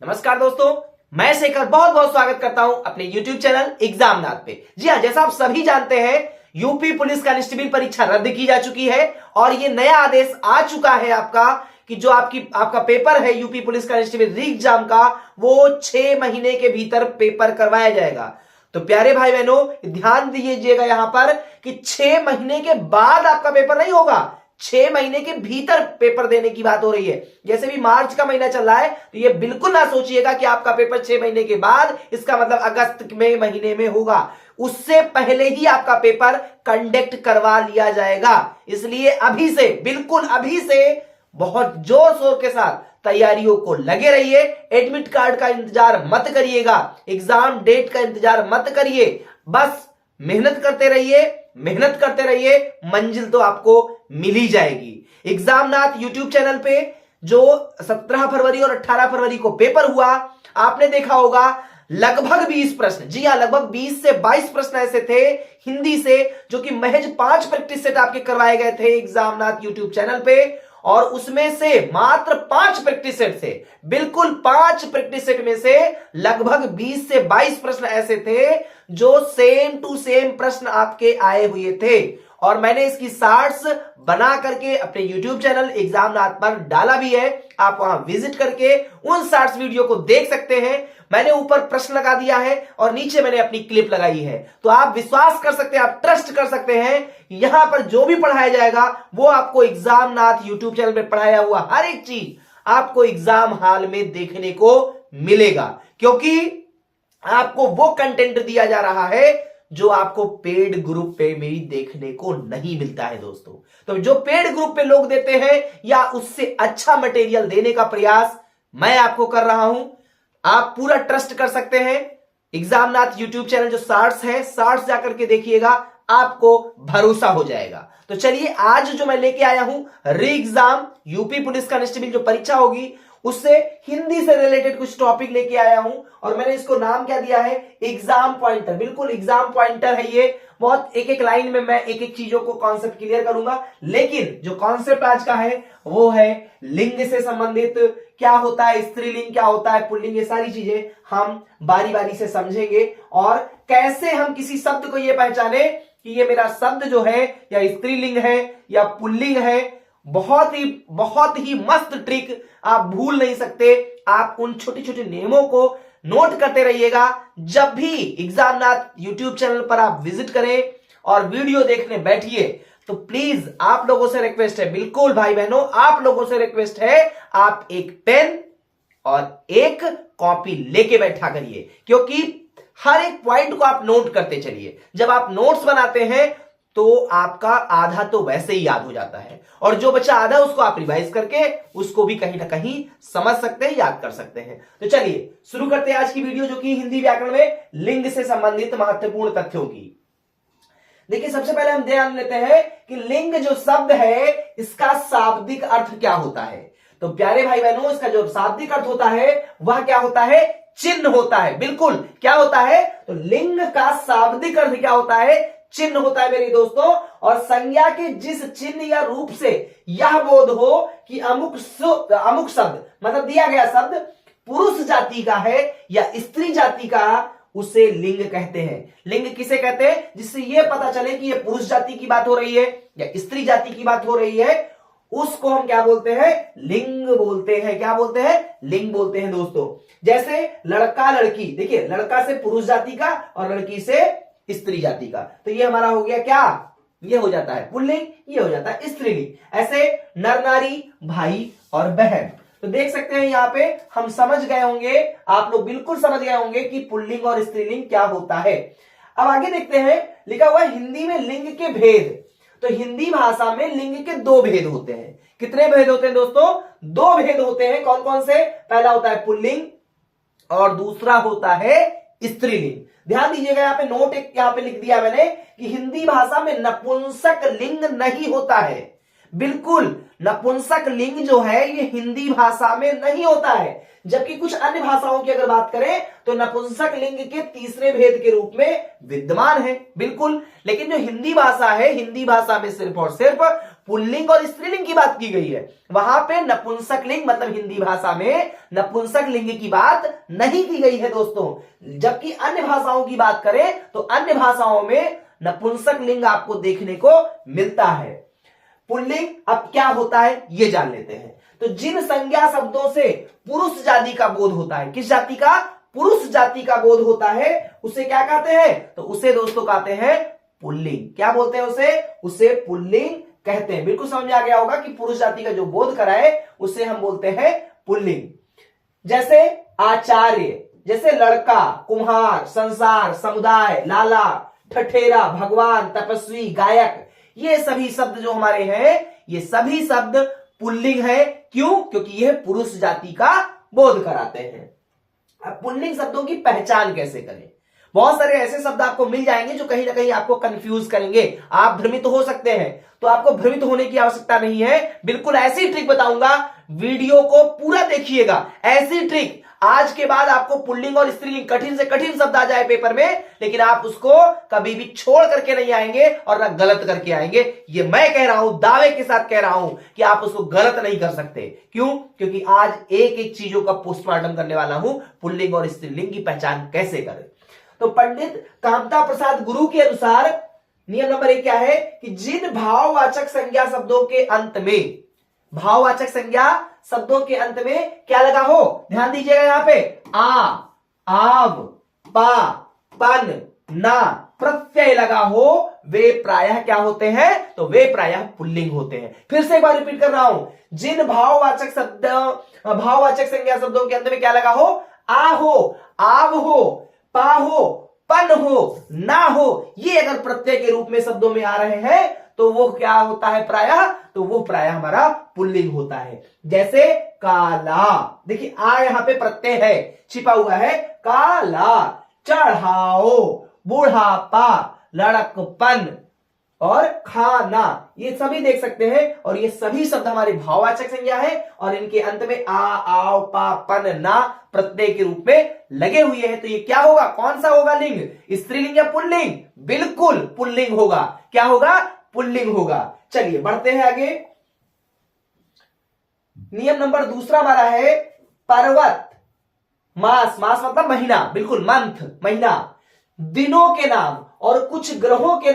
नमस्कार दोस्तों, मैं शेखर बहुत बहुत स्वागत करता हूं अपने YouTube चैनल एग्जामनाथ पे। जी हां, जैसा आप सभी जानते हैं यूपी पुलिस कांस्टेबल परीक्षा रद्द की जा चुकी है और ये नया आदेश आ चुका है आपका कि जो आपका पेपर है यूपी पुलिस कांस्टेबल री एग्जाम का, वो 6 महीने के भीतर पेपर करवाया जाएगा। तो प्यारे भाई बहनों, ध्यान दीजिएगा यहां पर कि 6 महीने के बाद आपका पेपर नहीं होगा, 6 महीने के भीतर पेपर देने की बात हो रही है। जैसे भी मार्च का महीना चल रहा है तो ये बिल्कुल ना सोचिएगा कि आपका पेपर 6 महीने के बाद, इसका मतलब अगस्त में महीने में होगा। उससे पहले ही आपका पेपर कंडक्ट करवा लिया जाएगा। इसलिए अभी से, बिल्कुल अभी से बहुत जोर शोर के साथ तैयारियों को लगे रहिए। एडमिट कार्ड का इंतजार मत करिएगा, एग्जाम डेट का इंतजार मत करिए, बस मेहनत करते रहिए, मेहनत करते रहिए, मंजिल तो आपको मिल ही जाएगी। एग्जामनाथ यूट्यूब चैनल पे जो 17 फरवरी और 18 फरवरी को पेपर हुआ, आपने देखा होगा लगभग 20 प्रश्न, जी हां, लगभग 20 से 22 प्रश्न ऐसे थे हिंदी से, जो कि महज 5 प्रैक्टिस सेट आपके करवाए गए थे एग्जामनाथ यूट्यूब चैनल पे। और उसमें से मात्र 5 प्रैक्टिस सेट से, बिल्कुल 5 प्रैक्टिस सेट में से लगभग 20 से 22 प्रश्न ऐसे थे जो सेम टू सेम प्रश्न आपके आए हुए थे। और मैंने इसकी शॉर्ट्स बना करके अपने YouTube चैनल एग्जामनाथ पर डाला भी है, आप वहां विजिट करके उन शॉर्ट्स वीडियो को देख सकते हैं। मैंने ऊपर प्रश्न लगा दिया है और नीचे मैंने अपनी क्लिप लगाई है, तो आप विश्वास कर सकते हैं, आप ट्रस्ट कर सकते हैं, यहां पर जो भी पढ़ाया जाएगा वो आपको एग्जामनाथ YouTube चैनल पे पढ़ाया हुआ हर एक चीज आपको एग्जाम हॉल में देखने को मिलेगा, क्योंकि आपको वो कंटेंट दिया जा रहा है जो आपको पेड ग्रुप पे भी देखने को नहीं मिलता है दोस्तों। तो जो पेड ग्रुप पे लोग देते हैं या उससे अच्छा मटेरियल देने का प्रयास मैं आपको कर रहा हूं, आप पूरा ट्रस्ट कर सकते हैं। एग्जामनाथ यूट्यूब चैनल जो शॉर्ट्स है, शॉर्ट्स जाकर के देखिएगा, आपको भरोसा हो जाएगा। तो चलिए, आज जो मैं लेके आया हूं री एग्जाम यूपी पुलिस कांस्टेबल जो परीक्षा होगी, उससे हिंदी से रिलेटेड कुछ टॉपिक लेके आया हूं और मैंने इसको नाम क्या दिया है, एग्जाम पॉइंटर। बिल्कुल एग्जाम पॉइंटर है ये। बहुत एक एक लाइन में मैं एक एक चीजों को कॉन्सेप्ट क्लियर करूंगा, लेकिन जो कॉन्सेप्ट आज का है वो है लिंग से संबंधित, क्या होता है स्त्रीलिंग, क्या होता है पुल्लिंग, ये सारी चीजें हम बारी बारी से समझेंगे। और कैसे हम किसी शब्द को ये पहचाने कि ये मेरा शब्द जो है या स्त्रीलिंग है या पुल्लिंग है, बहुत ही मस्त ट्रिक, आप भूल नहीं सकते। आप उन छोटे छोटे नियमों को नोट करते रहिएगा। जब भी एग्जामनाथ यूट्यूब चैनल पर आप विजिट करें और वीडियो देखने बैठिए, तो प्लीज आप लोगों से रिक्वेस्ट है, बिल्कुल भाई बहनों आप लोगों से रिक्वेस्ट है, आप एक पेन और एक कॉपी लेके बैठा करिए, क्योंकि हर एक पॉइंट को आप नोट करते चलिए। जब आप नोट्स बनाते हैं तो आपका आधा तो वैसे ही याद हो जाता है, और जो बचा आधा उसको आप रिवाइज करके उसको भी कहीं ना कहीं समझ सकते हैं, याद कर सकते हैं। तो चलिए शुरू करते हैं आज की वीडियो, जो कि हिंदी व्याकरण में लिंग से संबंधित महत्वपूर्ण तथ्यों की। देखिए, सबसे पहले हम ध्यान लेते हैं कि लिंग जो शब्द है, इसका शाब्दिक अर्थ क्या होता है। तो प्यारे भाई बहनों, इसका जो शाब्दिक अर्थ होता है वह क्या होता है, चिन्ह होता है। बिल्कुल, क्या होता है, तो लिंग का शाब्दिक अर्थ क्या होता है, चिन्ह होता है मेरे दोस्तों। और संज्ञा के जिस चिन्ह या रूप से यह बोध हो कि अमुक शब्द, मतलब दिया गया शब्द पुरुष जाति का है या स्त्री जाति का, उसे लिंग कहते हैं। लिंग किसे कहते हैं, जिससे यह पता चले कि यह पुरुष जाति की बात हो रही है या स्त्री जाति की बात हो रही है, उसको हम क्या बोलते हैं, लिंग बोलते हैं। क्या बोलते हैं, लिंग बोलते हैं दोस्तों। जैसे लड़का लड़की, देखिए लड़का से पुरुष जाति का और लड़की से स्त्री जाति का, तो ये हमारा हो गया क्या, ये हो जाता है पुल्लिंग, ये हो जाता है स्त्रीलिंग। ऐसे नर नारी, भाई और बहन। तो देख सकते हैं यहां पे हम समझ गए होंगे, आप लोग बिल्कुल समझ गए होंगे कि पुल्लिंग और स्त्रीलिंग क्या होता है। अब आगे देखते हैं, लिखा हुआ है हिंदी में लिंग के भेद। तो हिंदी भाषा में लिंग के 2 भेद होते हैं। कितने भेद होते हैं दोस्तों, 2 भेद होते हैं। कौन कौन से, पहला होता है पुल्लिंग और दूसरा होता है स्त्रीलिंग। ध्यान दीजिएगा, यहां पे नोट एक यहां पे लिख दिया मैंने कि हिंदी भाषा में नपुंसक लिंग नहीं होता है। बिल्कुल, नपुंसक लिंग जो है ये हिंदी भाषा में नहीं होता है। जबकि कुछ अन्य भाषाओं की अगर बात करें तो नपुंसक लिंग के तीसरे भेद के रूप में विद्यमान है। बिल्कुल, लेकिन जो हिंदी भाषा है, हिंदी भाषा में सिर्फ और सिर्फ पुल्लिंग और स्त्रीलिंग की बात की गई है। वहां पे नपुंसक लिंग मतलब हिंदी भाषा में नपुंसक लिंग की बात नहीं की गई है दोस्तों। जबकि अन्य भाषाओं की बात करें तो अन्य भाषाओं में नपुंसक लिंग आपको देखने को मिलता है। पुल्लिंग अब क्या होता है ये जान लेते हैं। तो जिन संज्ञा शब्दों से पुरुष जाति का बोध होता है, किस जाति का? पुरुष जाति का बोध होता है, उसे क्या कहते हैं? तो उसे दोस्तों कहते हैं पुल्लिंग। क्या बोलते हैं उसे पुल्लिंग कहते हैं। बिल्कुल समझ में आ गया होगा कि पुरुष जाति का जो बोध कराए उसे हम बोलते हैं पुल्लिंग। जैसे आचार्य, जैसे लड़का, कुम्हार, संसार, समुदाय, लाला, ठठेरा, भगवान, तपस्वी, गायक, ये सभी शब्द जो हमारे हैं ये सभी शब्द पुल्लिंग है। क्यों? क्योंकि यह पुरुष जाति का बोध कराते हैं। अब पुल्लिंग शब्दों की पहचान कैसे करें? बहुत सारे ऐसे शब्द आपको मिल जाएंगे जो कहीं ना कहीं आपको कंफ्यूज करेंगे, आप भ्रमित हो सकते हैं। तो आपको भ्रमित होने की आवश्यकता नहीं है, बिल्कुल ऐसी ट्रिक बताऊंगा, वीडियो को पूरा देखिएगा। ऐसी ट्रिक आज के बाद आपको पुल्लिंग और स्त्रीलिंग कठिन से कठिन शब्द आ जाए पेपर में, लेकिन आप उसको कभी भी छोड़ करके नहीं आएंगे और ना गलत करके आएंगे। ये मैं कह रहा हूं, दावे के साथ कह रहा हूं कि आप उसको गलत नहीं कर सकते। क्यों? क्योंकि आज एक एक चीजों का पोस्टमार्टम करने वाला हूं, पुल्लिंग और स्त्रीलिंग की पहचान कैसे करें। तो पंडित कामता प्रसाद गुरु के अनुसार नियम नंबर 1 क्या है कि जिन भाववाचक संज्ञा शब्दों के अंत में, भाववाचक संज्ञा शब्दों के अंत में क्या लगा हो, ध्यान दीजिएगा यहां पे, आ, आव, पा, पन, ना प्रत्यय लगा हो, वे प्रायः क्या होते हैं? तो वे प्रायः पुल्लिंग होते हैं। फिर से एक बार रिपीट कर रहा हूं, जिन भाववाचक संज्ञा शब्दों के अंत में क्या लगा हो, आ हो, आव हो, पा हो, पन हो, ना हो, ये अगर प्रत्यय के रूप में शब्दों में आ रहे हैं तो वो क्या होता है प्रायः? तो वो प्रायः हमारा पुल्लिंग होता है। जैसे काला, देखिए आ यहां पे प्रत्यय है, छिपा हुआ है, काला, चढ़ाओ, बुढ़ापा, लड़कपन और खाना, ये सभी देख सकते हैं। और ये सभी शब्द हमारे भाववाचक संज्ञा है और इनके अंत में आ, आओ, पा, पन, ना प्रत्यय के रूप में लगे हुए हैं। तो ये क्या होगा? कौन सा होगा लिंग? स्त्रीलिंग या पुल्लिंग? बिल्कुल पुल्लिंग होगा। क्या होगा? पुल्लिंग होगा। चलिए बढ़ते हैं आगे। नियम नंबर 2 हमारा है पर्वत, मास, मास मतलब महीना, बिल्कुल मंथ, महीना, दिनों के नाम और कुछ ग्रहों के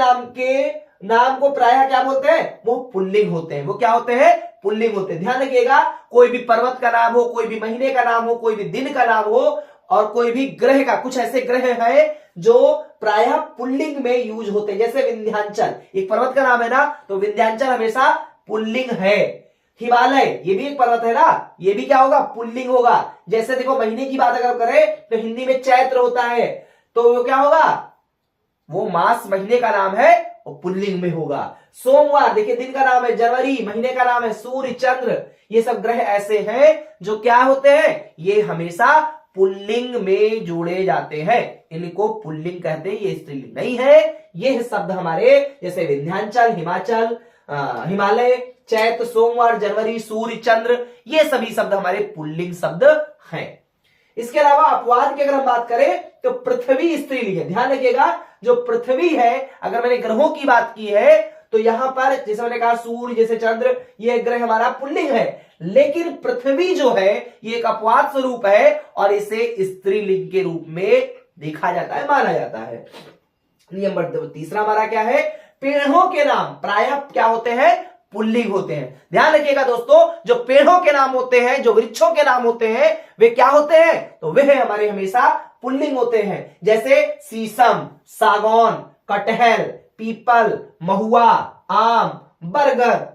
नाम को प्रायः क्या बोलते हैं? वो पुल्लिंग होते हैं। वो क्या होते हैं? पुल्लिंग होते हैं। ध्यान रखिएगा, कोई भी पर्वत का नाम हो, कोई भी महीने का नाम हो, कोई भी दिन का नाम हो और कोई भी ग्रह का, कुछ ऐसे ग्रह हैं जो प्रायः पुल्लिंग में यूज होते हैं। जैसे विंध्याचल, एक पर्वत का नाम है ना, तो विंध्याचल हमेशा पुल्लिंग है। हिमालय, ये भी एक पर्वत है ना, ये भी क्या होगा? पुल्लिंग होगा। जैसे देखो महीने की बात अगर करें तो हिंदी में चैत्र होता है, तो वो क्या होगा? वो मास महीने का नाम है और पुल्लिंग में होगा। सोमवार, देखिए दिन का नाम है जनवरी, महीने का नाम है सूर्य, चंद्र, ये सब ग्रह ऐसे हैं जो क्या होते हैं? ये हमेशा पुल्लिंग में जोड़े जाते हैं, इनको पुल्लिंग कहते हैं, ये स्त्रीलिंग नहीं है। ये शब्द हमारे जैसे विंध्याचल, हिमाचल, हिमालय, चैत्र, सोमवार, जनवरी, सूर्य, चंद्र, ये सभी शब्द हमारे पुल्लिंग शब्द हैं। इसके अलावा अपवाद की अगर हम बात करें तो पृथ्वी स्त्रीलिंग है। ध्यान रखिएगा, जो पृथ्वी है, अगर मैंने ग्रहों की बात की है तो यहां पर जैसे मैंने कहा सूर्य, जैसे चंद्र, ये ग्रह हमारा पुल्लिंग है, लेकिन पृथ्वी जो है ये एक अपवाद स्वरूप है और इसे स्त्रीलिंग के रूप में देखा जाता है, माना जाता है। नियम नंबर 3 हमारा क्या है? पेड़ों के नाम प्रायः क्या होते हैं? पुल्लिंग होते हैं। ध्यान रखिएगा दोस्तों, जो पेड़ों के नाम होते हैं, जो वृक्षों के नाम होते हैं, वे क्या होते हैं? तो वे हमारे हमेशा पुल्लिंग होते हैं। जैसे शीशम, सागौन, कटहल, पीपल, महुआ, आम, बरगद,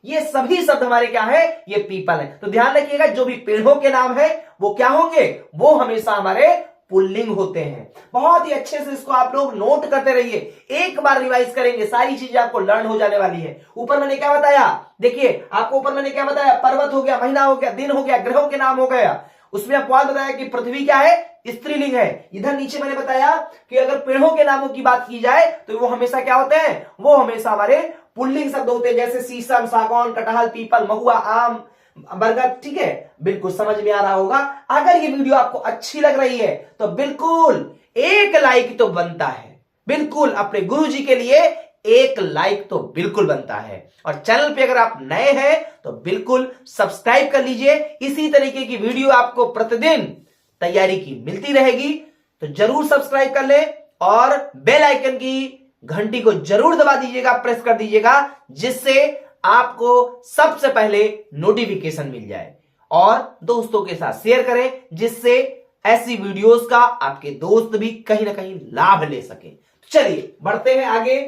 ये सभी शब्द हमारे क्या है? ये पीपल है। तो ध्यान रखिएगा, जो भी पेड़ों के नाम है वो क्या होंगे? वो हमेशा हमारे पुल्लिंग होते हैं। बहुत ही अच्छे से इसको आप लोग नोट करते रहिए, एक बार रिवाइज करेंगे, सारी चीजें आपको लर्न हो जाने वाली है। ऊपर मैंने क्या बताया? देखिए आपको ऊपर मैंने क्या बताया? पर्वत हो गया, महीना हो गया, दिन हो गया, ग्रहों के नाम हो गया। उसमें अपवाद बताया कि पृथ्वी क्या है? स्त्रीलिंग है। इधर नीचे मैंने बताया कि अगर पेड़ों के नामों की बात की जाए तो वो हमेशा क्या होते हैं? वो हमेशा हमारे पुल्लिंग शब्द होते हैं। जैसे शीशम, सागौन, कटहल, पीपल, महुआ, आम, बरगद। ठीक है, बिल्कुल समझ में आ रहा होगा। अगर ये वीडियो आपको अच्छी लग रही है तो बिल्कुल एक लाइक तो बनता है, बिल्कुल अपने गुरुजी के लिए एक लाइक तो बिल्कुल बनता है। और चैनल पे अगर आप नए हैं तो बिल्कुल सब्सक्राइब कर लीजिए। इसी तरीके की वीडियो आपको प्रतिदिन तैयारी की मिलती रहेगी, तो जरूर सब्सक्राइब कर ले और बेल आइकन की घंटी को जरूर दबा दीजिएगा, प्रेस कर दीजिएगा, जिससे आपको सबसे पहले नोटिफिकेशन मिल जाए। और दोस्तों के साथ शेयर करें, जिससे ऐसी वीडियोस का आपके दोस्त भी कहीं ना कहीं लाभ ले सके। चलिए बढ़ते हैं आगे।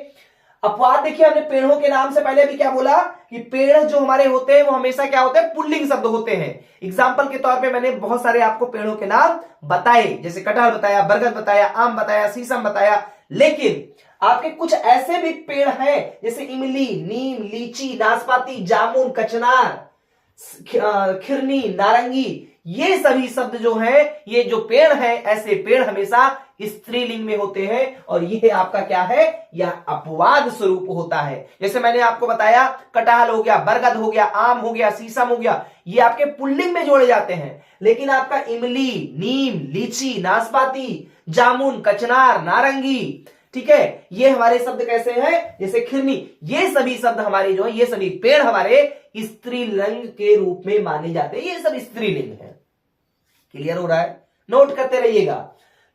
अपवाद देखिए, हमने पेड़ों के नाम से पहले भी क्या बोला कि पेड़ जो हमारे होते हैं वो हमेशा क्या होते हैं, पुल्लिंग शब्द होते हैं। एग्जाम्पल के तौर पे मैंने बहुत सारे आपको पेड़ों के नाम बताए, जैसे कटहल बताया, बरगद बताया, आम बताया, शीशम बताया। लेकिन आपके कुछ ऐसे भी पेड़ हैं जैसे इमली, नीम, लीची, नाशपाती, जामुन, कचनार, खिरनी, नारंगी, ये सभी शब्द जो हैं, ये जो पेड़ हैं, ऐसे पेड़ हमेशा स्त्रीलिंग में होते हैं। और यह आपका क्या है, यह अपवाद स्वरूप होता है। जैसे मैंने आपको बताया, कटहल हो गया, बरगद हो गया, आम हो गया, शीशम हो गया, ये आपके पुल्लिंग में जोड़े जाते हैं। लेकिन आपका इमली, नीम, लीची, नाशपाती, जामुन, कचनार, नारंगी, ठीक है, ये हमारे शब्द कैसे हैं, जैसे खिरनी, ये सभी शब्द हमारे जो है, ये सभी पेड़ हमारे स्त्रीलिंग के रूप में माने जाते हैं। ये सब स्त्रीलिंग है। क्लियर हो रहा है, नोट करते रहिएगा।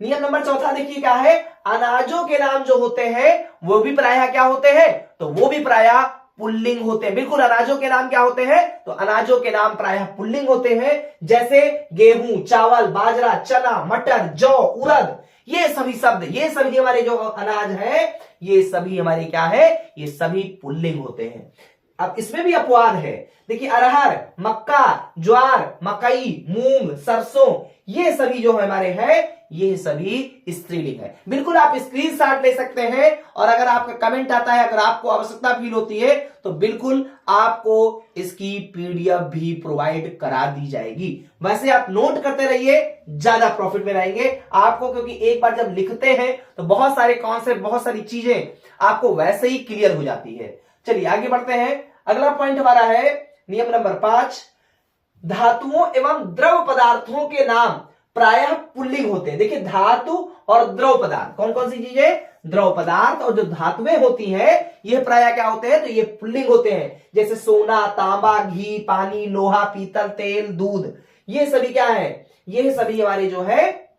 नियम नंबर चौथा देखिए क्या है, अनाजों के नाम जो होते हैं वो भी प्रायः क्या होते हैं, तो वो भी प्रायः पुल्लिंग होते हैं। बिल्कुल, अनाजों के नाम क्या होते हैं, तो अनाजों के नाम प्रायः पुल्लिंग होते हैं। जैसे गेहूं, चावल, बाजरा, चना, मटर, जौ, उड़द, ये सभी शब्द, ये सभी हमारे जो अनाज है, ये सभी हमारे क्या है, ये सभी पुल्लिंग होते हैं। अब इसमें भी अपवाद है। देखिए, अरहर, मक्का, ज्वार, मकई, मूंग, सरसों, ये सभी जो हमारे हैं, ये सभी स्त्रीलिंग है। बिल्कुल आप स्क्रीनशॉट ले सकते हैं, और अगर आपका कमेंट आता है, अगर आपको आवश्यकता फील होती है, तो बिल्कुल आपको इसकी पीडीएफ भी प्रोवाइड करा दी जाएगी। वैसे आप नोट करते रहिए, ज्यादा प्रॉफिट में रहेंगे आपको, क्योंकि एक बार जब लिखते हैं तो बहुत सारे कॉन्सेप्ट, बहुत सारी चीजें आपको वैसे ही क्लियर हो जाती है। चलिए आगे बढ़ते हैं। अगला पॉइंट हमारा है नियम नंबर 5, धातुओं एवं द्रव पदार्थों के नाम प्रायः पुल्लिंग होते हैं। देखिए, धातु और द्रव पदार्थ, कौन कौन सी चीजें, द्रव पदार्थ और जो धातुएं होती हैं, ये प्रायः क्या होते हैं, तो ये पुल्लिंग होते हैं। जैसे सोना, तांबा, घी, पानी, लोहा, पीतल, तेल, दूध, ये सभी क्या है, ये सभी हमारे जो है,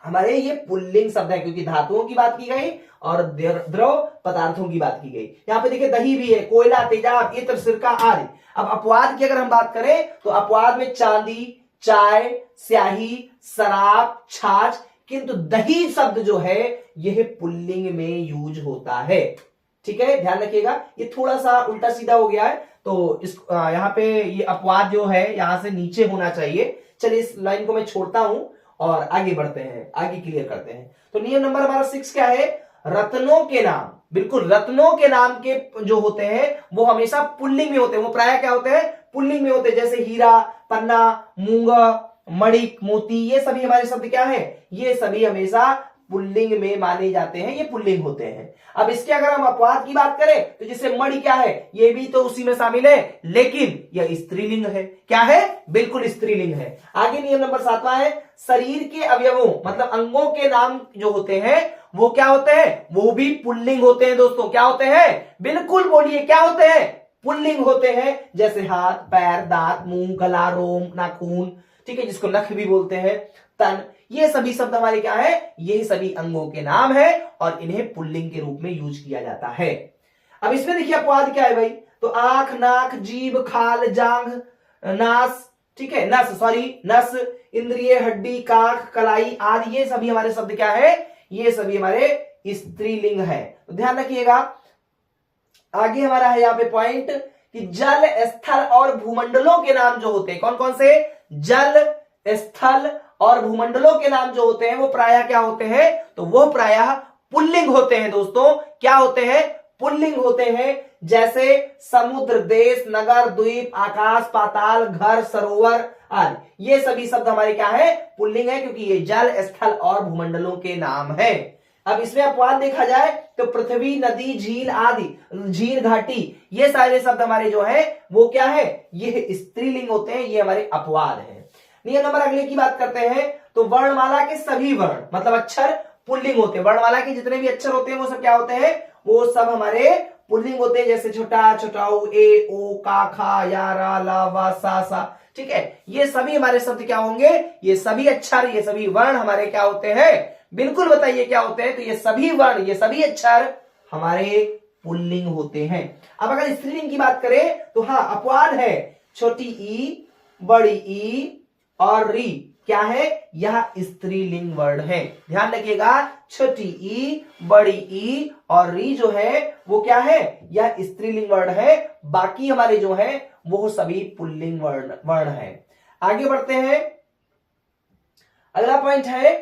हमारे ये पुल्लिंग शब्द है, क्योंकि धातुओं की बात की गई और द्रव पदार्थों की बात की गई। यहां पे देखिए, दही भी है, कोयला, तेजाब, इत्र, सिरका आदि। अब अपवाद की अगर हम बात करें, तो अपवाद में चांदी, चाय, स्याही, शराब, छाछ, किंतु दही शब्द जो है यह पुल्लिंग में यूज होता है। ठीक है, ध्यान रखिएगा, ये थोड़ा सा उल्टा सीधा हो गया है, तो इस यहाँ पे ये अपवाद जो है यहां से नीचे होना चाहिए। चलिए इस लाइन को मैं छोड़ता हूं और आगे बढ़ते हैं, आगे क्लियर करते हैं। तो नियम नंबर हमारा 6 क्या है, रत्नों के नाम। बिल्कुल, रत्नों के नाम के जो होते हैं वो हमेशा पुल्लिंग में होते हैं, वो प्रायः क्या होते हैं, पुल्लिंग में होते हैं। जैसे हीरा, पन्ना, मूंगा, मणिक, मोती, ये सभी हमारे शब्द क्या है, ये सभी हमेशा पुल्लिंग में माने जाते हैं, ये पुल्लिंग होते हैं। अब इसके अगर हम अपवाद की बात करें, तो जैसे मणि क्या है, ये भी तो उसी में शामिल है, लेकिन यह स्त्रीलिंग है। क्या है, बिल्कुल स्त्रीलिंग है। आगे नियम नंबर 7वां है, शरीर के अवयवों मतलब अंगों के नाम जो होते हैं वो क्या होते हैं, वो भी पुल्लिंग होते हैं। दोस्तों क्या होते हैं, बिल्कुल बोलिए, क्या होते हैं, पुल्लिंग होते हैं। जैसे हाथ, पैर, दांत, मुंह, गला, रोम, नाखून, ठीक है, जिसको नख भी बोलते हैं, तन, ये सभी शब्द हमारे क्या है, ये सभी अंगों के नाम है और इन्हें पुल्लिंग के रूप में यूज किया जाता है। अब इसमें देखिए अपवाद क्या है भाई, तो आंख, नाक, जीभ, खाल, जांघ, नास, ठीक है, नस, इंद्रिय, हड्डी, काख, कलाई आदि, ये सभी हमारे शब्द क्या है, ये सभी हमारे स्त्रीलिंग है। तो ध्यान रखिएगा। आगे हमारा है यहाँ पे पॉइंट कि जल, स्थल और भूमंडलों के नाम जो होते हैं, कौन कौन से, जल, स्थल और भूमंडलों के नाम जो होते हैं वो प्रायः क्या होते हैं, तो वो प्रायः पुल्लिंग होते हैं। दोस्तों क्या होते हैं, पुल्लिंग होते हैं। जैसे समुद्र, देश, नगर, द्वीप, आकाश, पाताल, घर, सरोवर आदि, ये सभी शब्द हमारे क्या है, पुल्लिंग है, क्योंकि ये जल, स्थल और भूमंडलों के नाम है। अब इसमें अपवाद देखा जाए तो पृथ्वी, नदी, झील आदि, झील, घाटी, ये सारे शब्द हमारे जो है वो क्या है, ये स्त्रीलिंग होते हैं, ये हमारे अपवाद है। नियम नंबर अगले की बात करते हैं, तो वर्णमाला के सभी वर्ण मतलब अक्षर पुल्लिंग होते हैं। वर्णमाला के जितने भी अक्षर होते हैं वो सब क्या होते हैं, वो सब हमारे पुल्लिंग होते हैं, जैसे छोटा, छोटाऊ, ए, ओ, का, खा, या, रा, ला, वा, सा। ठीक है, ये सभी हमारे शब्द क्या होंगे, ये सभी अक्षर, ये सभी वर्ण हमारे क्या होते हैं, बिल्कुल बताइए क्या होते हैं। तो ये सभी वर्ण, ये सभी अक्षर हमारे पुल्लिंग होते हैं। अब अगर स्त्रीलिंग की बात करें तो हाँ, अपवाद है, छोटी ई, बड़ी ई और री क्या है, यह स्त्रीलिंग वर्ड है। ध्यान रखिएगा, छोटी ई, बड़ी ई और री जो है वो क्या है, यह स्त्रीलिंग वर्ड है। बाकी हमारे जो है वो सभी पुल्लिंग वर्ण है। आगे बढ़ते हैं, अगला पॉइंट है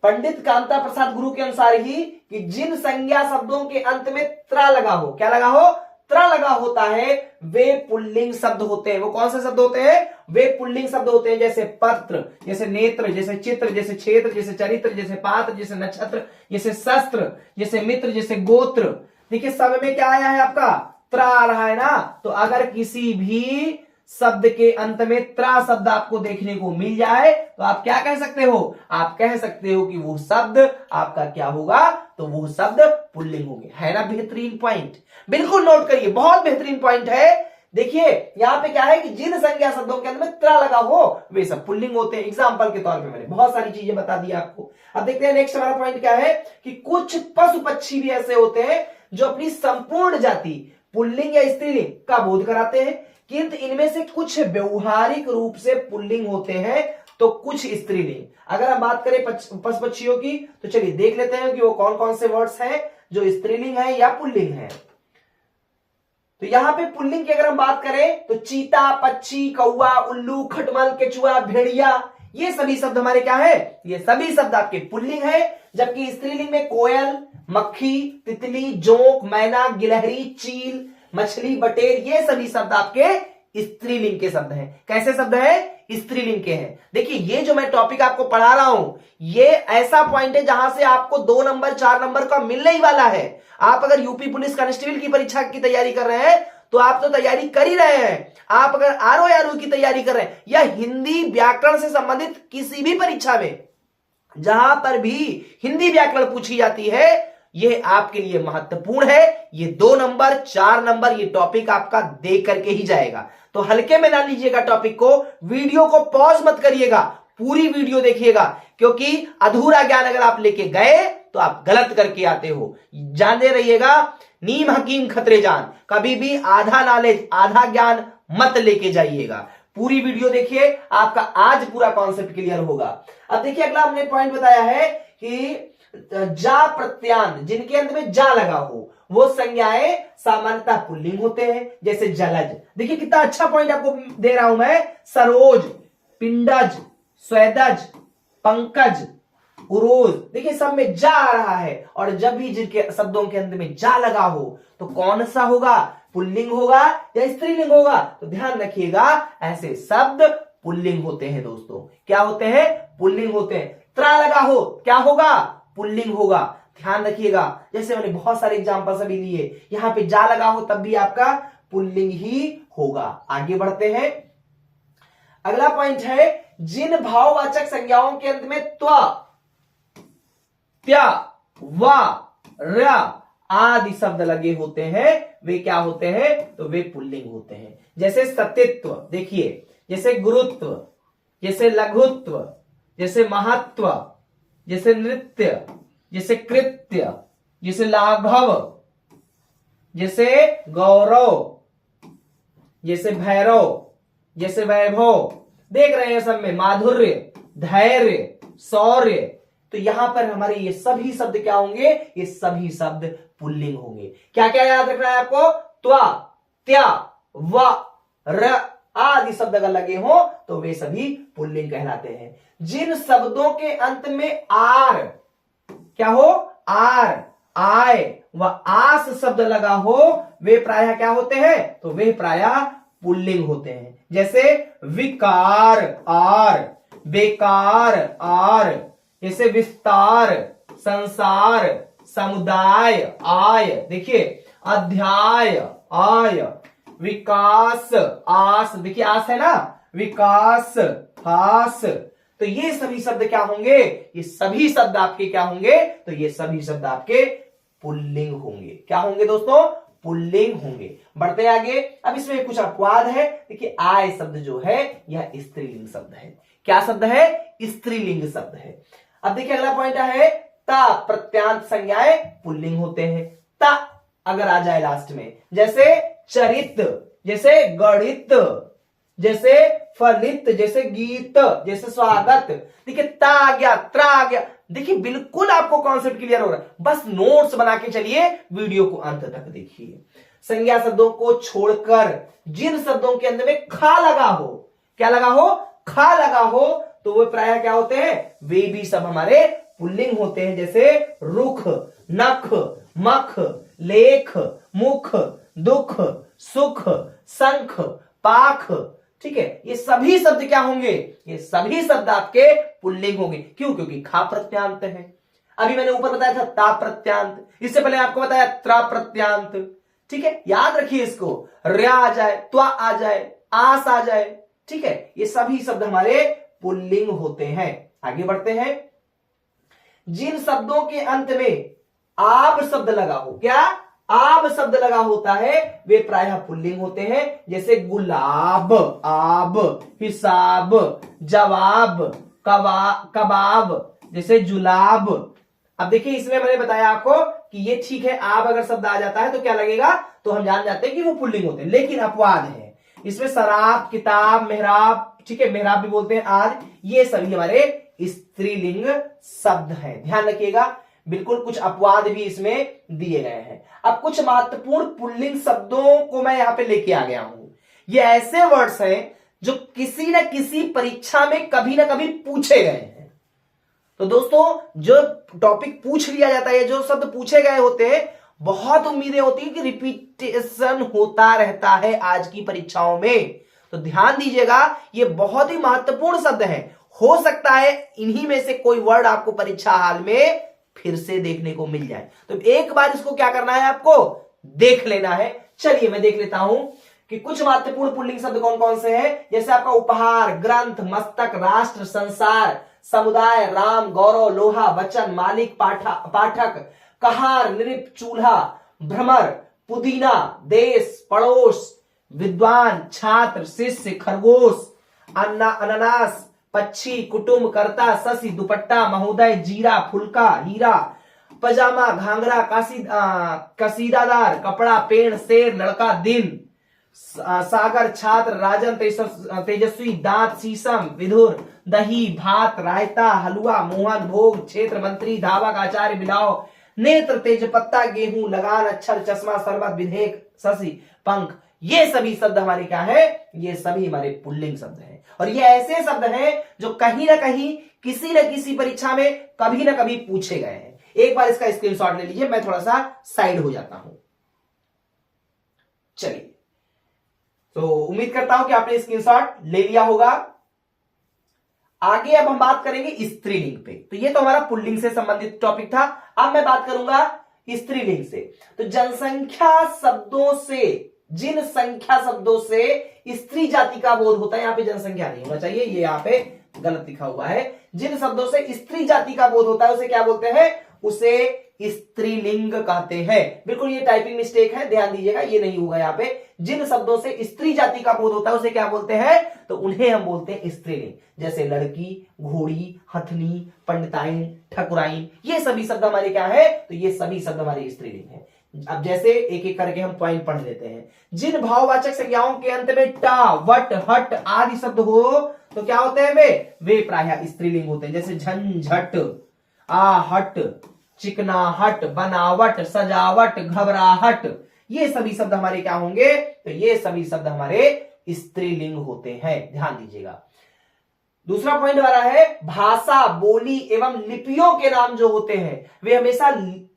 पंडित कांता प्रसाद गुरु के अनुसार ही कि जिन संज्ञा शब्दों के अंत में त्रा लगा हो, क्या लगा हो, त्रा लगा होता है, वे पुल्लिंग शब्द होते हैं। वो कौन से शब्द होते हैं, वे पुल्लिंग शब्द होते हैं, जैसे पत्र, जैसे नेत्र, जैसे चित्र, जैसे क्षेत्र, जैसे चरित्र, जैसे पात्र, जैसे नक्षत्र, जैसे शस्त्र, जैसे मित्र, जैसे गोत्र। देखिए सब में क्या आया है, आपका त्रा आ रहा है ना। तो अगर किसी भी शब्द के अंत में त्रा शब्द आपको देखने को मिल जाए तो आप क्या कह सकते हो, आप कह सकते हो कि वो शब्द आपका क्या होगा, तो वो शब्द पुल्लिंग होंगे। है ना बेहतरीन पॉइंट, बिल्कुल नोट करिए, बहुत बेहतरीन पॉइंट है। देखिए यहां पे क्या है कि जिन संज्ञा शब्दों के अंत में त्रा लगा हो वे सब पुल्लिंग होते हैं। एग्जाम्पल के तौर पे मैंने बहुत सारी चीजें बता दी आपको। अब देखते हैं नेक्स्ट हमारा पॉइंट क्या है कि कुछ पशु पक्षी भी ऐसे होते हैं जो अपनी संपूर्ण जाति पुल्लिंग या स्त्रीलिंग का बोध कराते हैं, किंतु इनमें से कुछ व्यवहारिक रूप से पुल्लिंग होते हैं तो कुछ स्त्रीलिंग। अगर हम बात करें पशु पक्षियों की तो चलिए देख लेते हैं कि वो कौन कौन से वर्ड्स हैं जो स्त्रीलिंग है या पुल्लिंग है। तो यहां पे पुल्लिंग की अगर हम बात करें तो चीता, पक्षी, कौवा, उल्लू, खटमल, केचुआ, भेड़िया, ये सभी शब्द हमारे क्या है, ये सभी शब्द आपके पुल्लिंग है। जबकि स्त्रीलिंग में कोयल, मक्खी, तितली, जोंक, मैना, गिलहरी, चील, मछली, बटेर, ये सभी शब्द आपके स्त्रीलिंग के शब्द हैं। कैसे शब्द हैं, स्त्रीलिंग के हैं। देखिए ये जो मैं टॉपिक आपको पढ़ा रहा हूं ये ऐसा पॉइंट है जहां से आपको 2 नंबर 4 नंबर का मिलने ही वाला है। आप अगर यूपी पुलिस कांस्टेबल की परीक्षा की तैयारी कर रहे हैं तो आप तो तैयारी कर ही रहे हैं। आप अगर आरओ की तैयारी कर रहे हैं या हिंदी व्याकरण से संबंधित किसी भी परीक्षा में जहां पर भी हिंदी व्याकरण पूछी जाती है, यह आपके लिए महत्वपूर्ण है। ये 2 नंबर 4 नंबर ये टॉपिक आपका दे करके ही जाएगा। तो हल्के में ना लीजिएगा टॉपिक को, वीडियो को पॉज मत करिएगा, पूरी वीडियो देखिएगा, क्योंकि अधूरा ज्ञान अगर आप लेके गए तो आप गलत करके आते हो। जाने रहिएगा, नीम हकीम खतरे जान, कभी भी आधा नॉलेज आधा ज्ञान मत लेके जाइएगा। पूरी वीडियो देखिए, आपका आज पूरा कॉन्सेप्ट क्लियर होगा। अब देखिए अगला हमने पॉइंट बताया है कि जा प्रत्यान, जिनके अंत में जा लगा हो वो संज्ञाएं सामान्यतः पुल्लिंग होते हैं, जैसे जलज। देखिए कितना अच्छा पॉइंट आपको दे रहा हूं मैं, सरोज, पिंडज, स्वेदज, पंकज, उरोज, देखिए सब में जा आ रहा है। और जब भी जिनके शब्दों के अंत में जा लगा हो तो कौन सा होगा, पुल्लिंग होगा या स्त्रीलिंग होगा। तो ध्यान रखिएगा ऐसे शब्द पुल्लिंग होते हैं दोस्तों। क्या होते हैं, पुल्लिंग होते हैं। त्रा लगा हो क्या होगा, पुल्लिंग होगा। ध्यान रखिएगा, जैसे मैंने बहुत सारे एग्जांपल सभी लिए, यहां पे जा लगा हो तब भी आपका पुल्लिंग ही होगा। आगे बढ़ते हैं, अगला पॉइंट है जिन भाववाचक संज्ञाओं के अंत में त्वा, त्या, वा, र आदि शब्द लगे होते हैं वे क्या होते हैं, तो वे पुल्लिंग होते हैं। जैसे सतित्व, देखिए जैसे गुरुत्व, जैसे लघुत्व, जैसे महत्व, जैसे नृत्य, जैसे कृत्य, जैसे लाघव, जैसे गौरव, जैसे भैरव, जैसे वैभव, देख रहे हैं सब में माधुर्य, धैर्य, शौर्य। तो यहां पर हमारे ये सभी शब्द क्या होंगे, ये सभी शब्द पुल्लिंग होंगे। क्या क्या याद रखना है आपको, त्वा, त्या, व, र आदि शब्द अगर लगे हो तो वे सभी पुल्लिंग कहलाते हैं। जिन शब्दों के अंत में आर, क्या हो, आर, आय व आस शब्द लगा हो वे प्रायः क्या होते हैं, तो वे प्रायः पुल्लिंग होते हैं। जैसे विकार, आर, बेकार, आर, जैसे विस्तार, संसार, समुदाय, आय, देखिए अध्याय, आय, विकास, आस, देखिए आस है ना, विकास, हास। तो ये सभी शब्द क्या होंगे, ये सभी शब्द आपके क्या होंगे, तो ये सभी शब्द आपके पुल्लिंग होंगे। क्या होंगे दोस्तों? पुल्लिंग होंगे। बढ़ते आगे, अब इसमें कुछ अपवाद है। देखिए आय शब्द जो है यह स्त्रीलिंग शब्द है। क्या शब्द है? स्त्रीलिंग शब्द है। अब देखिए अगला पॉइंट है ता प्रत्यांत संज्ञाएं पुल्लिंग होते हैं। ता अगर आ जाए लास्ट में, जैसे चरित, जैसे गणित, जैसे फलित, जैसे गीत, जैसे स्वागत। देखिए ता आ गया, त्रा आ गया। देखिए बिल्कुल आपको कॉन्सेप्ट क्लियर हो रहा है। बस नोट्स बना के चलिए, वीडियो को अंत तक देखिए। संज्ञा शब्दों को छोड़कर जिन शब्दों के अंत में खा लगा हो, क्या लगा हो? खा लगा हो, तो वो प्रायः क्या होते हैं? वे भी सब हमारे पुल्लिंग होते हैं। जैसे रुख, नख, मख, लेख, मुख, दुख, सुख, शंख, पाख। ठीक है, ये सभी शब्द क्या होंगे? ये सभी शब्द आपके पुल्लिंग होंगे। क्यों? क्योंकि खा प्रत्यांत है। अभी मैंने ऊपर बताया था ता प्रत्यांत, इससे पहले आपको बताया त्रा प्रत्यांत। ठीक है, याद रखिए इसको। र्या आ जाए, त्वा आ जाए, आस आ जाए। ठीक है, ये सभी शब्द हमारे पुल्लिंग होते हैं। आगे बढ़ते हैं। जिन शब्दों के अंत में आब शब्द लगा हो, क्या? आब शब्द लगा होता है, वे प्रायः पुल्लिंग होते हैं। जैसे गुलाब, आब, हिसाब, जवाब, कबाब, जैसे जुलाब। अब देखिए इसमें मैंने बताया आपको कि ये ठीक है, आब अगर शब्द आ जाता है तो क्या लगेगा? तो हम जान जाते हैं कि वो पुल्लिंग होते हैं। लेकिन अपवाद है इसमें, शराब, किताब, मेहराब, ठीक है, मेहराब भी बोलते हैं, आज ये सभी हमारे स्त्रीलिंग शब्द हैं। ध्यान रखिएगा, बिल्कुल कुछ अपवाद भी इसमें दिए गए हैं। अब कुछ महत्वपूर्ण पुल्लिंग शब्दों को मैं यहां पे लेके आ गया हूं। ये ऐसे वर्ड्स हैं जो किसी न किसी परीक्षा में कभी ना कभी पूछे गए हैं। तो दोस्तों जो टॉपिक पूछ लिया जाता है, जो शब्द पूछे गए होते हैं, बहुत उम्मीदें होती है कि रिपीटेशन होता रहता है आज की परीक्षाओं में। तो ध्यान दीजिएगा, ये बहुत ही महत्वपूर्ण शब्द है। हो सकता है इन्हीं में से कोई वर्ड आपको परीक्षा हाल में फिर से देखने को मिल जाए। तो एक बार इसको क्या करना है? आपको देख लेना है। चलिए मैं देख लेता हूं कि कुछ महत्वपूर्ण पुल्लिंग शब्द कौन कौन से हैं। जैसे आपका उपहार, ग्रंथ, मस्तक, राष्ट्र, संसार, समुदाय, राम, गौरव, लोहा, वचन, मालिक, पाठक, कहार, नृप, चूल्हा, भ्रमर, पुदीना, देश, पड़ोस, विद्वान, छात्र, शिष्य, खरगोश, अनानास, पक्षी, कुटुंब, कर्ता, शशि, दुपट्टा, महोदय, जीरा, फुलका, हीरा, पजामा, घाघरा, कसीदादार, कपड़ा, पेड़, शेर, लड़का, दिन, सागर, छात्र, राजन, तेजस्वी, दांत, शीशम, विधुर, दही, भात, रायता, हलवा, मोहन, भोग, क्षेत्र, मंत्री, धावक, आचार्य, बिलाव, नेत्र, तेजपत्ता, गेहूं, लगान, अक्षर, चश्मा, शरबत, विधेयक, शशि, पंख। ये सभी शब्द हमारे क्या है? ये सभी हमारे पुल्लिंग शब्द हैं। और ये ऐसे शब्द हैं जो कहीं ना कहीं किसी न किसी परीक्षा में कभी ना कभी पूछे गए हैं। एक बार इसका स्क्रीनशॉट ले लीजिए, मैं थोड़ा सा साइड हो जाता हूं। चलिए, तो उम्मीद करता हूं कि आपने स्क्रीनशॉट ले लिया होगा। आगे अब हम बात करेंगे स्त्रीलिंग पे। तो ये तो हमारा पुल्लिंग से संबंधित टॉपिक था। अब मैं बात करूंगा स्त्रीलिंग से। तो जनसंख्या शब्दों से, जिन संख्या शब्दों से स्त्री जाति का बोध होता है, यहां पे जनसंख्या नहीं होना चाहिए, ये यहां पे गलत लिखा हुआ है। जिन शब्दों से स्त्री जाति का बोध होता है उसे क्या बोलते हैं? उसे स्त्रीलिंग कहते हैं। बिल्कुल ये टाइपिंग मिस्टेक है, ध्यान दीजिएगा, ये नहीं होगा यहाँ पे। जिन शब्दों से स्त्री जाति का बोध होता है उसे क्या बोलते हैं? तो उन्हें हम बोलते हैं स्त्रीलिंग। जैसे लड़की, घोड़ी, हथनी, पंडिताइन, ठकुराइन, ये सभी शब्द हमारे क्या है? तो ये सभी शब्द हमारे स्त्रीलिंग है। अब जैसे एक एक करके हम पॉइंट पढ़ लेते हैं। जिन भाववाचक संज्ञाओं के अंत में टा, वट, हट आदि शब्द हो तो क्या होते हैं? वे प्रायः स्त्रीलिंग होते हैं। जैसे झंझट, आहट, चिकनाहट, बनावट, सजावट, घबराहट, ये सभी शब्द हमारे क्या होंगे? तो ये सभी शब्द हमारे स्त्रीलिंग होते हैं। ध्यान दीजिएगा। दूसरा पॉइंट आ रहा है भाषा, बोली एवं लिपियों के नाम जो होते हैं वे हमेशा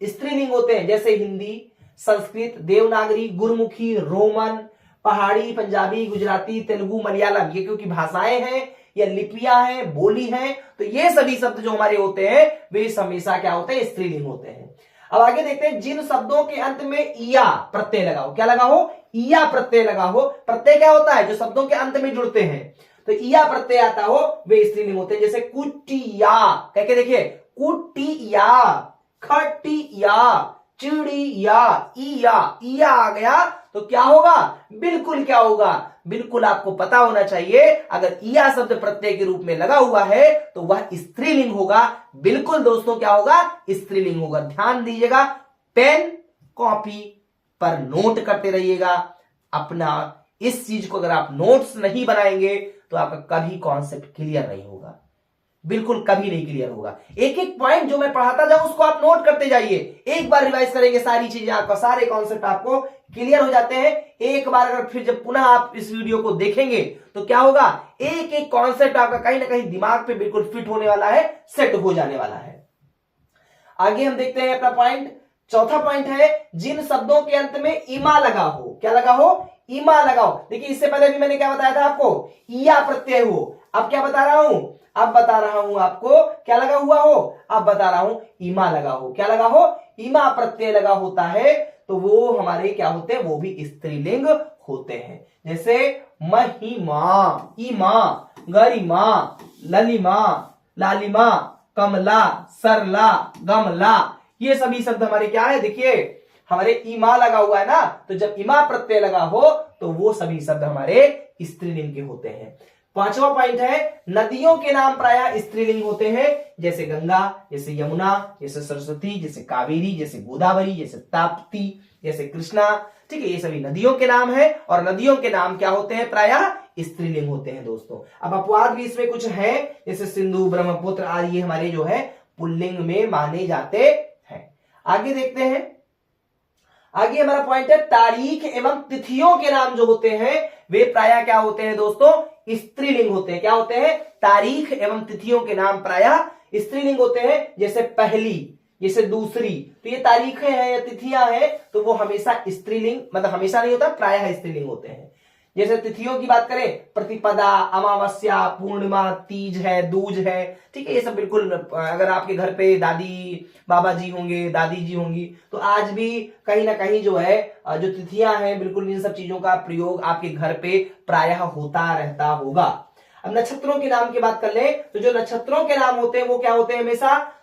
स्त्रीलिंग होते हैं। जैसे हिंदी, संस्कृत, देवनागरी, गुरमुखी, रोमन, पहाड़ी, पंजाबी, गुजराती, तेलुगु, मलयालम, ये क्योंकि भाषाएं हैं या लिपियां हैं, बोली हैं, तो ये सभी शब्द जो हमारे होते हैं वे हमेशा क्या होते हैं? स्त्रीलिंग होते हैं। अब आगे देखते हैं, जिन शब्दों के अंत में इया प्रत्यय लगा हो, क्या लगा हो? इया प्रत्यय लगा हो। प्रत्यय क्या होता है? जो शब्दों के अंत में जुड़ते हैं, तो इया प्रत्यय आता हो वे स्त्रीलिंग होते हैं। जैसे कुटिया, कह के देखिए, कुटिया, खटिया, चिड़िया, ईया आ गया तो क्या होगा, बिल्कुल क्या होगा, बिल्कुल आपको पता होना चाहिए अगर ईया शब्द प्रत्यय के रूप में लगा हुआ है तो वह स्त्रीलिंग होगा। बिल्कुल दोस्तों क्या होगा, स्त्रीलिंग होगा। ध्यान दीजिएगा, पेन कॉपी पर नोट करते रहिएगा अपना। इस चीज को अगर आप नोट्स नहीं बनाएंगे तो आपका कभी कॉन्सेप्ट क्लियर नहीं होगा, बिल्कुल कभी नहीं क्लियर होगा। एक एक पॉइंट जो मैं पढ़ाता जाऊं उसको आप नोट करते जाइए। एक बार रिवाइज करेंगे सारी चीजें, आपका सारे कॉन्सेप्ट आपको क्लियर हो जाते हैं। एक बार अगर फिर जब पुनः आप इस वीडियो को देखेंगे तो क्या होगा, एक एक कॉन्सेप्ट आपका कहीं ना कहीं दिमाग पे बिल्कुल फिट होने वाला है, सेट हो जाने वाला है। आगे हम देखते हैं अपना पॉइंट, चौथा पॉइंट है जिन शब्दों के अंत में इमा लगा हो। क्या लगा हो, इमा लगा हो। देखिए इससे पहले भी मैंने क्या बताया था आपको, ईया प्रत्यय हो। अब क्या बता रहा हूं, अब बता रहा हूं आपको क्या लगा हुआ हो, अब बता रहा हूं इमा लगा हो। क्या लगा हो, इमा प्रत्यय लगा होता है तो वो हमारे क्या होते हैं, वो भी स्त्रीलिंग होते हैं। जैसे महिमा, इमा, गरिमा, ललिमा, लालिमा, कमला, सरला, गमला, ये सभी शब्द हमारे क्या है, देखिए हमारे इमा लगा हुआ है ना, तो जब इमा प्रत्यय लगा हो तो वो सभी शब्द हमारे स्त्रीलिंग के होते हैं। पांचवा पॉइंट है नदियों के नाम प्रायः स्त्रीलिंग होते हैं। जैसे गंगा, जैसे यमुना, जैसे सरस्वती, जैसे कावेरी, जैसे गोदावरी, जैसे ताप्ती, जैसे कृष्णा। ठीक है, ये सभी नदियों के नाम है और नदियों के नाम क्या होते हैं, प्रायः स्त्रीलिंग होते हैं दोस्तों। अब अपवाद भी इसमें कुछ है, जैसे सिंधु, ब्रह्मपुत्र आदि ये हमारे जो है पुल्लिंग में माने जाते हैं। आगे देखते हैं, आगे हमारा पॉइंट है तारीख एवं तिथियों के नाम जो होते हैं वे प्रायः क्या होते हैं दोस्तों, स्त्रीलिंग होते हैं। क्या होते हैं, तारीख एवं तिथियों के नाम प्रायः स्त्रीलिंग होते हैं। जैसे पहली, जैसे दूसरी, तो ये तारीखें हैं या तिथियां हैं तो वो हमेशा स्त्रीलिंग, मतलब हमेशा नहीं होता, प्रायः स्त्रीलिंग होते हैं। जैसे तिथियों की बात करें, प्रतिपदा, अमावस्या, पूर्णिमा, तीज है, दूज है। ठीक है, ये सब बिल्कुल, अगर आपके घर पे दादी बाबा जी होंगे, दादी जी होंगी, तो आज भी कहीं ना कहीं जो है जो तिथियां हैं बिल्कुल इन सब चीजों का प्रयोग आपके घर पे प्रायः होता रहता होगा। अब नक्षत्रों के नाम की बात कर ले तो जो नक्षत्रों के नाम होते हैं वो क्या होते हैं,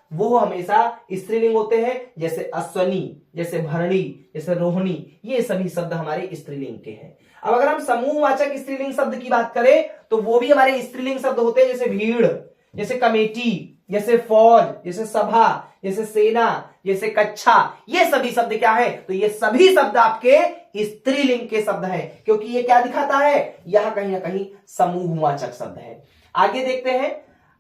वो हमेशा स्त्रीलिंग होते हैं। जैसे अश्वनी, जैसे भरणी, जैसे रोहिणी, ये सभी शब्द हमारे स्त्रीलिंग के हैं। अब अगर हम समूहवाचक स्त्रीलिंग शब्द की बात करें तो वो भी हमारे स्त्रीलिंग शब्द होते हैं। जैसे भीड़, जैसे कमेटी, जैसे फौज, जैसे सभा, जैसे सेना, जैसे कक्षा, ये सभी शब्द क्या है, तो ये सभी शब्द आपके स्त्रीलिंग के शब्द हैं, क्योंकि ये क्या दिखाता है, यह कहीं ना कहीं समूहवाचक शब्द है। आगे देखते हैं,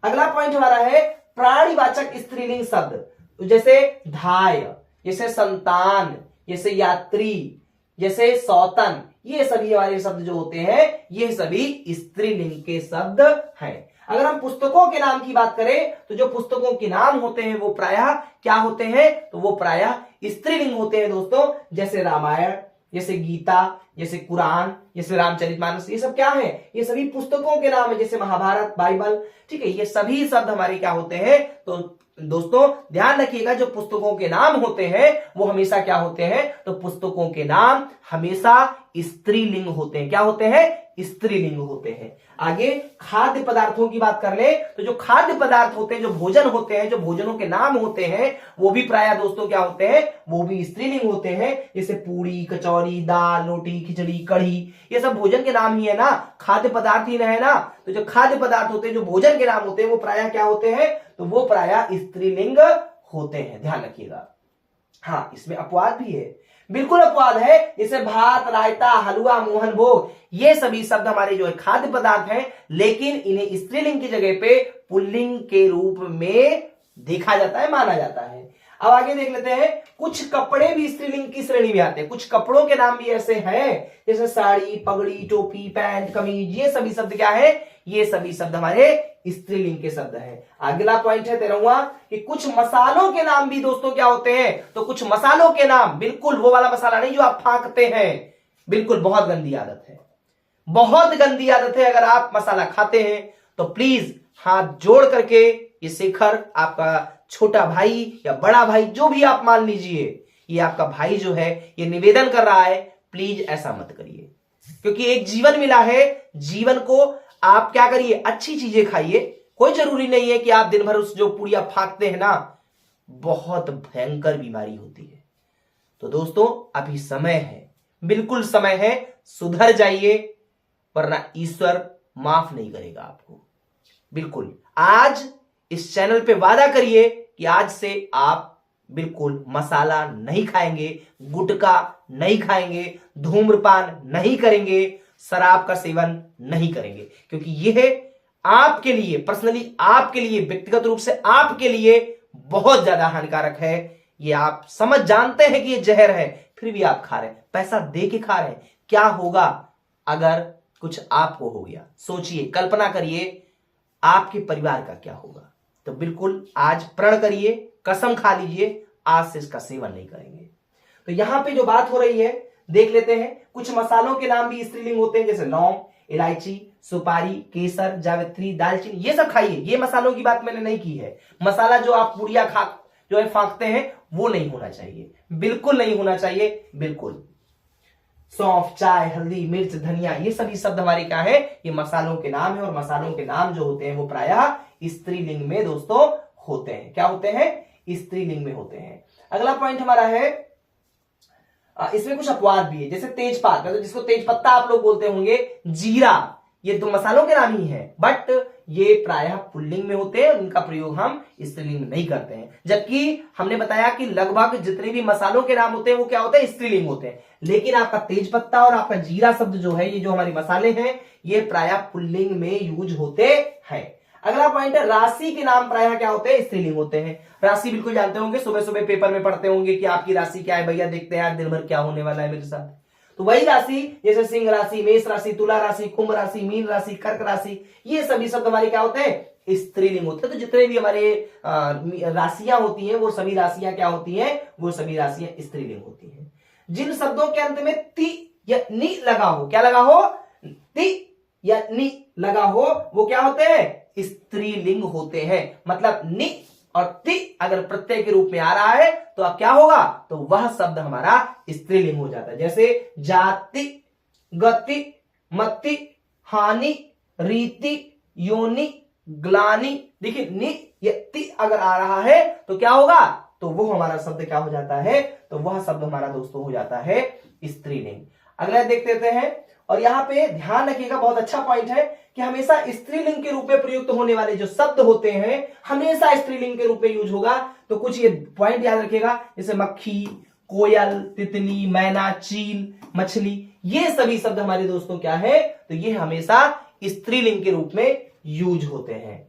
अगला पॉइंट हमारा है प्राणीवाचक स्त्रीलिंग शब्द। जैसे धाय, जैसे संतान, जैसे यात्री, जैसे सौतन, ये सभी हमारे शब्द जो होते हैं ये सभी स्त्रीलिंग के शब्द हैं। अगर हम पुस्तकों के नाम की बात करें तो जो पुस्तकों के नाम होते हैं वो प्रायः क्या होते हैं, तो वो प्रायः स्त्रीलिंग होते हैं दोस्तों। जैसे रामायण, जैसे गीता, जैसे कुरान, जैसे रामचरितमानस, ये सब क्या है, ये सभी पुस्तकों के नाम है। जैसे महाभारत, बाइबल, ठीक है, ये सभी शब्द हमारे क्या होते हैं। तो दोस्तों ध्यान रखिएगा, जो पुस्तकों के नाम होते हैं वो हमेशा क्या होते हैं, तो पुस्तकों के नाम हमेशा स्त्रीलिंग होते हैं। क्या होते हैं, स्त्रीलिंग होते हैं। आगे खाद्य पदार्थों की बात कर ले तो जो खाद्य पदार्थ होते हैं, जो भोजन होते हैं, जो भोजनों के नाम होते हैं वो भी प्रायः दोस्तों क्या होते हैं, वो भी स्त्रीलिंग होते हैं। जैसे पूरी, कचौरी, दाल, रोटी, खिचड़ी, कढ़ी, ये सब भोजन के नाम ही है ना, खाद्य पदार्थ ही है ना। तो जो खाद्य पदार्थ होते हैं, जो भोजन के नाम होते हैं वो प्रायः क्या होते हैं, तो वो प्रायः स्त्रीलिंग होते हैं। ध्यान रखिएगा। हाँ, इसमें अपवाद भी है, बिल्कुल अपवाद है। जैसे भात, रायता, हलवा, मोहन भोग, ये सभी शब्द हमारे जो है खाद्य पदार्थ हैं, लेकिन इन्हें स्त्रीलिंग की जगह पे पुल्लिंग के रूप में देखा जाता है, माना जाता है। अब आगे देख लेते हैं, कुछ कपड़े भी स्त्रीलिंग की श्रेणी में आते हैं। कुछ कपड़ों के नाम भी ऐसे हैं, जैसे साड़ी, पगड़ी, टोपी, पैंट, कमीज, ये सभी शब्द क्या है, ये सभी शब्द हमारे स्त्रीलिंग के शब्द हैं। अगला पॉइंट है 13वां कि कुछ मसालों के नाम भी दोस्तों क्या होते हैं, तो कुछ मसालों के नाम, बिल्कुल वो वाला मसाला नहीं जो आप फांकते हैं, बिल्कुल बहुत गंदी आदत है, बहुत गंदी आदत है। अगर आप मसाला खाते हैं तो प्लीज हाथ जोड़ करके, ये शेखर आपका छोटा भाई या बड़ा भाई जो भी आप मान लीजिए, ये आपका भाई जो है ये निवेदन कर रहा है, प्लीज ऐसा मत करिए, क्योंकि एक जीवन मिला है, जीवन को आप क्या करिए, अच्छी चीजें खाइए। कोई जरूरी नहीं है कि आप दिन भर उस जो पुड़िया फांकते हैं ना, बहुत भयंकर बीमारी होती है, तो दोस्तों अभी समय है, बिल्कुल समय है, सुधर जाइए, वरना ईश्वर माफ नहीं करेगा आपको। बिल्कुल आज इस चैनल पे वादा करिए कि आज से आप बिल्कुल मसाला नहीं खाएंगे, गुटखा नहीं खाएंगे, धूम्रपान नहीं करेंगे, शराब का सेवन नहीं करेंगे, क्योंकि यह आपके लिए, पर्सनली आपके लिए, व्यक्तिगत रूप से आपके लिए बहुत ज्यादा हानिकारक है। ये आप समझ जानते हैं कि ये जहर है, फिर भी आप खा रहे हैं, पैसा दे के खा रहे हैं। क्या होगा अगर कुछ आपको हो गया? सोचिए, कल्पना करिए आपके परिवार का क्या होगा। तो बिल्कुल आज प्रण करिए, कसम खा लीजिए, आज से इसका सेवन नहीं करेंगे। तो यहां पे जो बात हो रही है देख लेते हैं। कुछ मसालों के नाम भी स्त्रीलिंग होते हैं, जैसे लौंग, इलायची, सुपारी, केसर, जावित्री, दालचीनी, ये सब खाइए। ये मसालों की बात मैंने नहीं की है। मसाला जो आप पुड़िया जो है फांकते हैं, वो नहीं होना चाहिए, बिल्कुल नहीं होना चाहिए, बिल्कुल। सौंफ, चाय, हल्दी, मिर्च, धनिया, ये सभी शब्द हमारे क्या है? ये मसालों के नाम है। और मसालों के नाम जो होते हैं वो प्रायः स्त्रीलिंग में दोस्तों होते हैं। क्या होते हैं? स्त्रीलिंग में होते हैं। अगला पॉइंट हमारा है, इसमें कुछ अपवाद भी है, जैसे तेजपात, मतलब जिसको तेज पत्ता आप लोग बोलते होंगे, जीरा, ये तो मसालों के नाम ही है, बट ये प्रायः पुल्लिंग में होते हैं, उनका प्रयोग हम स्त्रीलिंग में नहीं करते हैं। जबकि हमने बताया कि लगभग जितने भी मसालों के नाम होते हैं वो क्या होते हैं? स्त्रीलिंग होते हैं। लेकिन आपका तेज पत्ता और आपका जीरा शब्द जो है, ये जो हमारे मसाले हैं, ये प्रायः पुल्लिंग में यूज होते हैं। अगला पॉइंट है, राशि के नाम प्रायः क्या होते हैं? स्त्रीलिंग होते हैं। राशि बिल्कुल जानते होंगे, सुबह सुबह पेपर में पढ़ते होंगे कि आपकी राशि क्या है, भैया देखते हैं आज दिन भर क्या होने वाला है मेरे साथ। तो वही राशि, जैसे सिंह राशि, मेष राशि, तुला राशि, कुंभ राशि, मीन राशि, कर्क राशि, ये सभी शब्द हमारे क्या होते हैं? स्त्रीलिंग होते हैं। तो जितने भी हमारे राशियां होती हैं, वो सभी राशियां क्या होती हैं? वो सभी राशियां स्त्रीलिंग होती हैं। जिन शब्दों के अंत में ति या नी लगा हो, क्या लगा हो? ति या नी लगा हो, वो क्या होते हैं? स्त्रीलिंग होते हैं। मतलब नि और ति अगर प्रत्यय के रूप में आ रहा है तो अब क्या होगा? तो वह शब्द हमारा स्त्रीलिंग हो जाता है। जैसे जाति, गति, मति, हानि, रीति, योनि, ग्लानि। देखिए नि या ति अगर आ रहा है तो क्या होगा? तो वो हमारा शब्द क्या हो जाता है? तो वह शब्द हमारा दोस्तों हो जाता है स्त्रीलिंग। अगला देख लेते हैं, और यहां पे ध्यान रखिएगा, बहुत अच्छा पॉइंट है कि हमेशा स्त्रीलिंग के रूप में प्रयुक्त होने वाले जो शब्द होते हैं हमेशा स्त्रीलिंग के रूप में यूज होगा। तो कुछ ये पॉइंट याद रखिएगा, जैसे मक्खी, कोयल, तितली, मैना, चील, मछली, ये सभी शब्द हमारे दोस्तों क्या है? तो ये हमेशा स्त्रीलिंग के रूप में यूज होते हैं।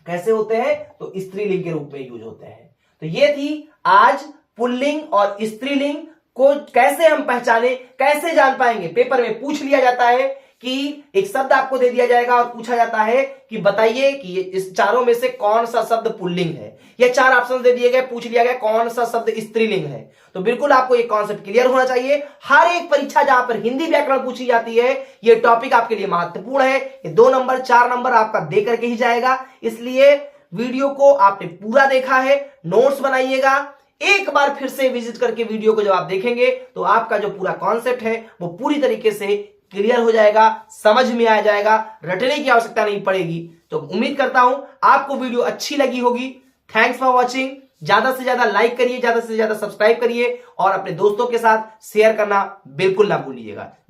कैसे होते हैं? तो स्त्रीलिंग के रूप में यूज होते हैं। तो ये थी आज पुल्लिंग और स्त्रीलिंग को कैसे हम पहचाने, कैसे जान पाएंगे। पेपर में पूछ लिया जाता है कि एक शब्द आपको दे दिया जाएगा और पूछा जाता है कि बताइए कि इस चारों में से कौन सा शब्द पुल्लिंग है। ये चार ऑप्शन दे दिए गए, पूछ लिया गया कौन सा शब्द स्त्रीलिंग है। तो बिल्कुल आपको ये कॉन्सेप्ट क्लियर होना चाहिए। हर एक परीक्षा जहां पर हिंदी व्याकरण पूछी जाती है, ये टॉपिक आपके लिए महत्वपूर्ण है। ये 2 नंबर 4 नंबर आपका दे करके ही जाएगा। इसलिए वीडियो को आपने पूरा देखा है, नोट्स बनाइएगा। एक बार फिर से विजिट करके वीडियो को जब आप देखेंगे तो आपका जो पूरा कॉन्सेप्ट है वो पूरी तरीके से क्लियर हो जाएगा, समझ में आ जाएगा, रटने की आवश्यकता नहीं पड़ेगी। तो उम्मीद करता हूं आपको वीडियो अच्छी लगी होगी। Thanks for watching. ज्यादा से ज्यादा लाइक करिए, ज्यादा से ज्यादा सब्सक्राइब करिए और अपने दोस्तों के साथ शेयर करना बिल्कुल ना भूलिएगा।